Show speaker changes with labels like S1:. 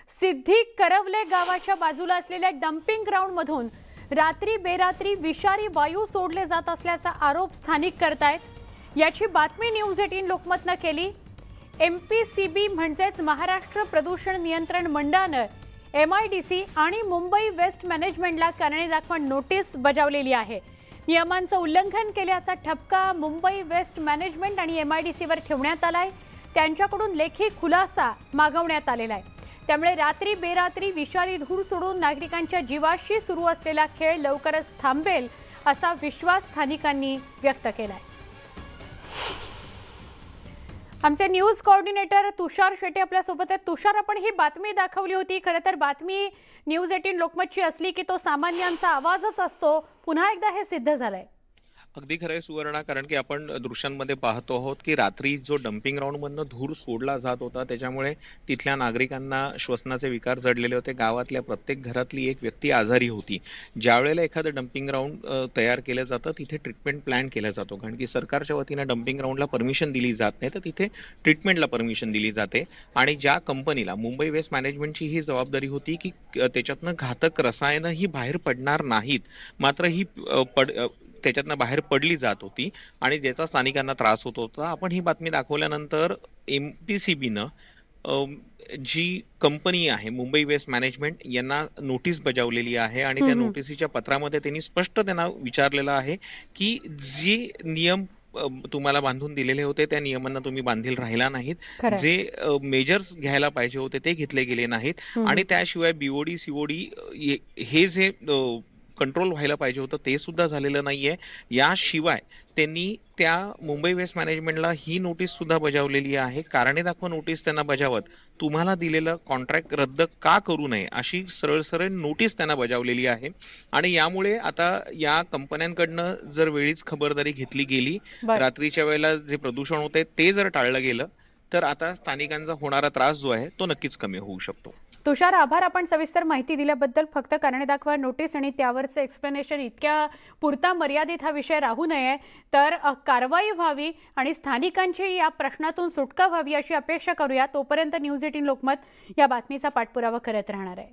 S1: सिद्धी करवले गावाच्या बाजूला असलेल्या डम्पिंग ग्राउंड मधून रात्री बेरात्री विषारी वायू सोडले जात असल्याचा आरोप स्थानिक करतायत। याची बातमी न्यूज 18 लोकमतने केली। MPCB म्हणजेच महाराष्ट्र प्रदूषण नियंत्रण मंडळाने MIDC आणि मुंबई वेस्ट मॅनेजमेंटला कारणे दाखवा नोटीस बजावलेली आहे। नियमांचे उल्लंघन केल्याचा ठपका मुंबई वेस्ट मॅनेजमेंट आणि MIDC वर ठेवण्यात आलाय। त्यांच्याकडून लेखी खुलासा मागवण्यात आलेला आहे। त्यामुळे रात्री बेरात्री विषारी धूर सोडून नागरिकांच्या जीवाशी सुरू असलेला खेळ लवकरच थांबेल असा विश्वास स्थानिकांनी व्यक्त केलाय। आमचे न्यूज कोऑर्डिनेटर तुषार शेटे आपल्या सोबत आहेत। तुषार, आपण ही बातमी दाखवली होती, खरं तर बातमी न्यूज 18 लोकमतची असली की तो सामान्यांचा आवाजच असतो, पुन्हा एकदा हे सिद्ध झालंय।
S2: अगदी खरंय सुवर्णा, कारण की आपण दृश्यांमध्ये पाहतो आहोत की रात्री जो डम्पिंग ग्राउंड मधनं धूर सोडला जात होता त्याच्यामुळे तिथल्या नागरिकांना श्वसनाचे विकार जडलेले होते। गावातल्या प्रत्येक घरातली एक व्यक्ती आजारी होती। ज्यावेळेला एखादं डम्पिंग ग्राउंड तयार केलं जातं तिथे ट्रीटमेंट प्लॅन केला जातो, कारण की सरकारच्या वतीने डम्पिंग ग्राउंडला परमिशन दिली जात नाही, तर तिथे ट्रीटमेंटला परमिशन दिली जाते। आणि ज्या कंपनीला मुंबई वेस्ट मॅनेजमेंटची ही जबाबदारी होती की त्याच्यातनं घातक रसायनं ही बाहेर पडणार नाहीत, मात्र ही त्याच्यातनं बाहेर पडली जात होती आणि ज्याचा स्थानिकांना त्रास होत होता। आपण ही बातमी दाखवल्यानंतर MPCBनं जी कंपनी आहे मुंबई वेस्ट मॅनेजमेंट यांना नोटीस बजावलेली आहे आणि त्या नोटीसीच्या पत्रामध्ये त्यांनी स्पष्ट त्यांना विचारलेलं आहे की जी नियम तुम्हाला बांधून दिलेले होते त्या नियमांना तुम्ही बांधील राहिला नाहीत, जे मेजर्स घ्यायला पाहिजे होते ते घेतले गेले नाहीत आणि त्याशिवाय BOD COD हे जे कंट्रोल व्हायला पाहिजे होतं ते सुद्धा झालेलं नाहीये। याशिवाय त्यांनी त्या मुंबई वेस्ट मॅनेजमेंटला ही नोटीस सुद्धा बजावलेली आहे, कारणे दाखवा नोटीस त्यांना बजावत तुम्हाला दिलेलं कॉन्ट्रॅक्ट रद्द का करू नये अशी सरळ सरळ नोटीस त्यांना बजावलेली आहे। आणि यामुळे आता या कंपन्यांकडनं जर वेळीच खबरदारी घेतली गेली, रात्रीच्या वेळेला जे प्रदूषण होते ते जर टाळलं गेलं तर आता स्थानिकांचा होणारा त्रास जो आहे तो नक्कीच कमी होऊ शकतो।
S1: तुषार, आभार आपण सविस्तर माहिती दिल्याबद्दल। फक्त कारणे दाखवा नोटीस आणि त्यावरचे एक्सप्लेनेशन इतक्या पुरता मर्यादित हा विषय राहू नये, तर कारवाई व्हावी आणि स्थानिकांची या प्रश्नातून सुटका व्हावी अशी अपेक्षा करूया। तोपर्यंत न्यूज 18 लोकमत या बातमीचा पाठपुरावा करत राहणार आहे।